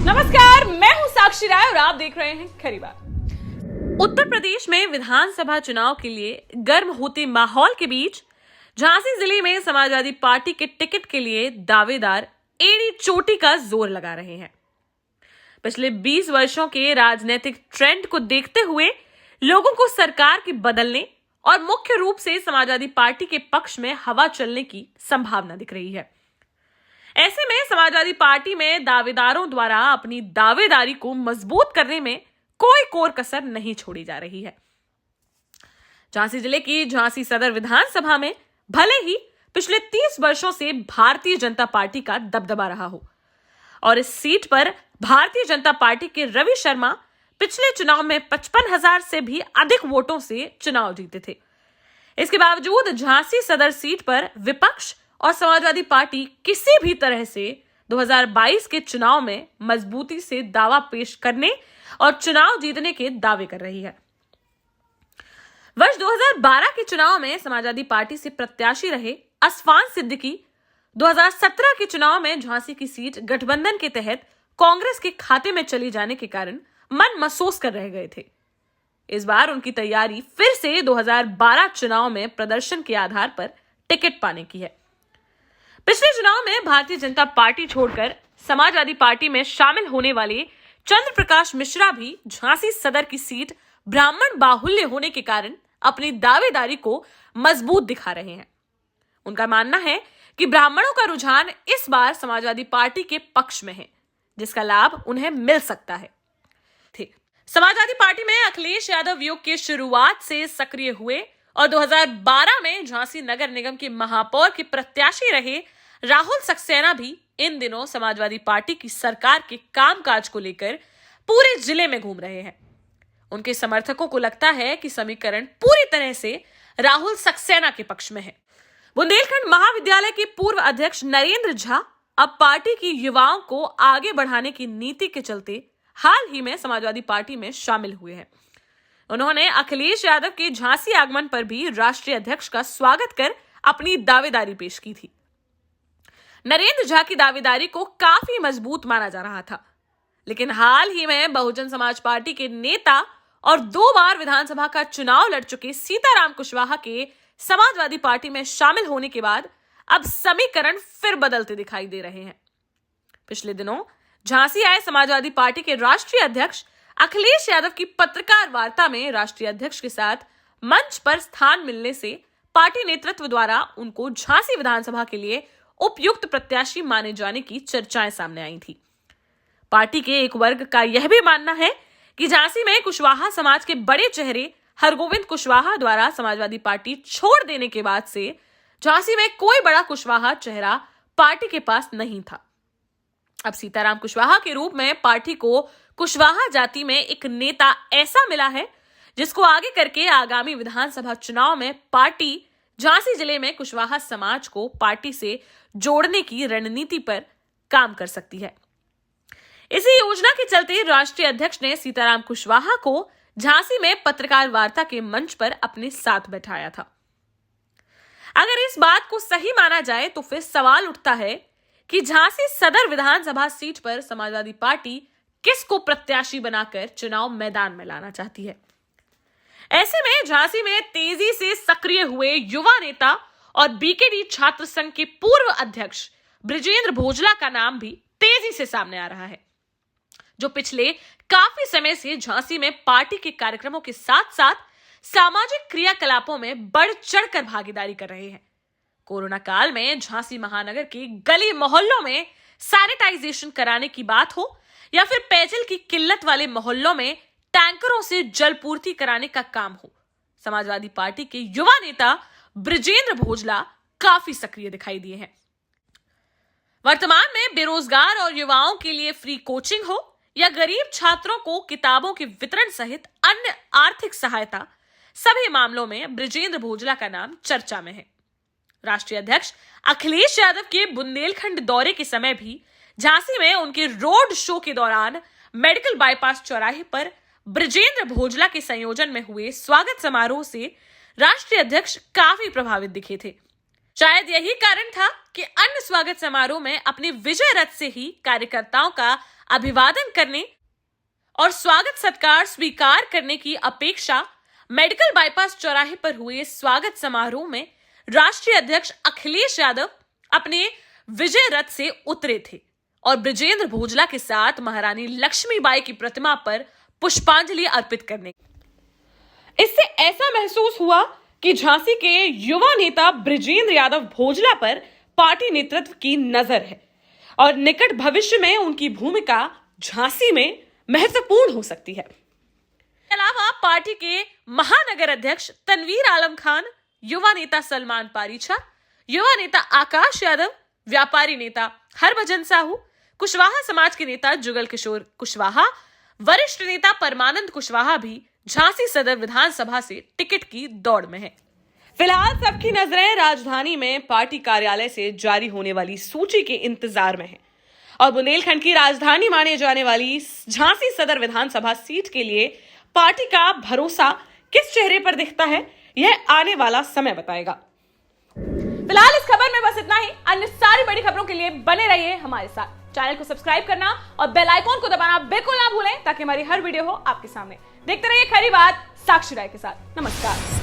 नमस्कार, मैं हूं साक्षी राय और आप देख रहे हैं खरी बात। उत्तर प्रदेश में विधानसभा चुनाव के लिए गर्म होते माहौल के बीच झांसी जिले में समाजवादी पार्टी के टिकट के लिए दावेदार एड़ी चोटी का जोर लगा रहे हैं। पिछले 20 वर्षों के राजनीतिक ट्रेंड को देखते हुए लोगों को सरकार के बदलने और मुख्य रूप से समाजवादी पार्टी के पक्ष में हवा चलने की संभावना दिख रही है। ऐसे में समाजवादी पार्टी में दावेदारों द्वारा अपनी दावेदारी को मजबूत करने में कोई कोर कसर नहीं छोड़ी जा रही है। झांसी जिले की झांसी सदर विधानसभा में भले ही पिछले 30 वर्षों से भारतीय जनता पार्टी का दबदबा रहा हो और इस सीट पर भारतीय जनता पार्टी के रवि शर्मा पिछले चुनाव में 55,000 से भी अधिक वोटों से चुनाव जीते थे। इसके बावजूद झांसी सदर सीट पर विपक्ष और समाजवादी पार्टी किसी भी तरह से 2022 के चुनाव में मजबूती से दावा पेश करने और चुनाव जीतने के दावे कर रही है। वर्ष 2012 के चुनाव में समाजवादी पार्टी से प्रत्याशी रहे असफान सिद्दीकी 2017 के चुनाव में झांसी की सीट गठबंधन के तहत कांग्रेस के खाते में चली जाने के कारण मन महसूस कर रह गए थे। इस बार उनकी तैयारी फिर से 2012 चुनाव में प्रदर्शन के आधार पर टिकट पाने की है। पिछले चुनाव में भारतीय जनता पार्टी छोड़कर समाजवादी पार्टी में शामिल होने वाले चंद्र प्रकाश मिश्रा भी झांसी सदर की सीट ब्राह्मण बाहुल्य होने के कारण अपनी दावेदारी को मजबूत दिखा रहे हैं। उनका मानना है कि ब्राह्मणों का रुझान इस बार समाजवादी पार्टी के पक्ष में है, जिसका लाभ उन्हें मिल सकता है। समाजवादी पार्टी में अखिलेश यादव युग की शुरुआत से सक्रिय हुए और 2012 में झांसी नगर निगम के महापौर के प्रत्याशी रहे राहुल सक्सेना भी इन दिनों समाजवादी पार्टी की सरकार के कामकाज को लेकर पूरे जिले में घूम रहे हैं। उनके समर्थकों को लगता है कि समीकरण पूरी तरह से राहुल सक्सेना के पक्ष में है। बुंदेलखंड महाविद्यालय के पूर्व अध्यक्ष नरेंद्र झा अब पार्टी की युवाओं को आगे बढ़ाने की नीति के चलते हाल ही में समाजवादी पार्टी में शामिल हुए हैं। उन्होंने अखिलेश यादव के झांसी आगमन पर भी राष्ट्रीय अध्यक्ष का स्वागत कर अपनी दावेदारी पेश की थी। नरेंद्र झा की दावेदारी को काफी मजबूत माना जा रहा था, लेकिन हाल ही में बहुजन समाज पार्टी के नेता और 2 बार विधानसभा का चुनाव लड़ चुके सीताराम कुशवाहा के समाजवादी पार्टी में शामिल होने के बाद अब समीकरण फिर बदलते दिखाई दे रहे हैं। पिछले दिनों झांसी आए समाजवादी पार्टी के राष्ट्रीय अध्यक्ष अखिलेश यादव की पत्रकार वार्ता में राष्ट्रीय अध्यक्ष के साथ मंच पर स्थान मिलने से पार्टी नेतृत्व द्वारा उनको झांसी विधानसभा के लिए उपयुक्त प्रत्याशी माने जाने की चर्चाएं सामने आई थी। पार्टी के एक वर्ग का यह भी मानना है कि झांसी में कुशवाहा समाज के बड़े चेहरे हरगोविंद कुशवाहा द्वारा समाजवादी पार्टी छोड़ देने के बाद से झांसी में कोई बड़ा कुशवाहा चेहरा पार्टी के पास नहीं था। अब सीताराम कुशवाहा के रूप में पार्टी को कुशवाहा जाति में एक नेता ऐसा मिला है जिसको आगे करके आगामी विधानसभा चुनाव में पार्टी झांसी जिले में कुशवाहा समाज को पार्टी से जोड़ने की रणनीति पर काम कर सकती है। इसी योजना के चलते राष्ट्रीय अध्यक्ष ने सीताराम कुशवाहा को झांसी में पत्रकार वार्ता के मंच पर अपने साथ बैठाया था। अगर इस बात को सही माना जाए तो फिर सवाल उठता है कि झांसी सदर विधानसभा सीट पर समाजवादी पार्टी किसको प्रत्याशी बनाकर चुनाव मैदान में लाना चाहती है। ऐसे में झांसी में तेजी से सक्रिय हुए युवा नेता और बीकेडी छात्र संघ के पूर्व अध्यक्ष ब्रिजेंद्र भोजला का नाम भी तेजी से सामने आ रहा है, जो पिछले काफी समय से झांसी में पार्टी के कार्यक्रमों के साथ साथ सामाजिक क्रियाकलापों में बढ़ चढ़कर भागीदारी कर रहे हैं। कोरोना काल में झांसी महानगर के गली मोहल्लों में सैनिटाइजेशन कराने की बात हो या फिर पेयजल की किल्लत वाले मोहल्लों में टैंकरों से जल पूर्ति कराने का काम हो, समाजवादी पार्टी के युवा नेता ब्रिजेंद्र भोजला काफी सक्रिय दिखाई दिए हैं। वर्तमान में बेरोजगार और युवाओं के लिए फ्री कोचिंग हो या गरीब छात्रों को किताबों के वितरण सहित अन्य आर्थिक सहायता, सभी मामलों में ब्रिजेंद्र भोजला का नाम चर्चा में है। राष्ट्रीय अध्यक्ष अखिलेश यादव के बुंदेलखंड दौरे के समय भी झांसी में उनके रोड शो के दौरान मेडिकल बाईपास चौराहे पर ब्रिजेंद्र भोजला के संयोजन में हुए स्वागत समारोह से राष्ट्रीय अध्यक्ष काफी प्रभावित दिखे थे। शायद यही कारण था कि अन्य स्वागत समारोह में अपने विजय रथ से ही कार्यकर्ताओं का अभिवादन करने और स्वागत सत्कार स्वीकार करने की अपेक्षा मेडिकल बाईपास चौराहे पर हुए स्वागत समारोह में राष्ट्रीय अध्यक्ष अखिलेश यादव अपने विजय रथ से उतरे थे और बृजेंद्र भोजला के साथ महारानी लक्ष्मीबाई की प्रतिमा पर पुष्पांजलि अर्पित करने। इससे ऐसा महसूस हुआ कि झांसी के युवा नेता बृजेंद्र यादव भोजला पर पार्टी नेतृत्व की नजर है और निकट भविष्य में उनकी भूमिका झांसी में महत्वपूर्ण हो सकती है। इसके अलावा पार्टी के महानगर अध्यक्ष तनवीर आलम खान, युवा नेता सलमान पारीछा, युवा नेता आकाश यादव, व्यापारी नेता हरभजन साहू, कुशवाहा समाज के नेता जुगल किशोर कुशवाहा, वरिष्ठ नेता परमानंद कुशवाहा भी झांसी सदर विधानसभा से टिकट की दौड़ में है। फिलहाल सबकी नजरें राजधानी में पार्टी कार्यालय से जारी होने वाली सूची के इंतजार में है और बुंदेलखंड की राजधानी माने जाने वाली झांसी सदर विधानसभा सीट के लिए पार्टी का भरोसा किस चेहरे पर दिखता है, यह आने वाला समय बताएगा। फिलहाल इस खबर में बस इतना ही। अन्य सारी बड़ी खबरों के लिए बने रहिए हमारे साथ। चैनल को सब्सक्राइब करना और बेल आइकॉन को दबाना बिल्कुल ना भूलें ताकि हमारी हर वीडियो हो आपके सामने। देखते रहिए खरी बात साक्षी राय के साथ। नमस्कार।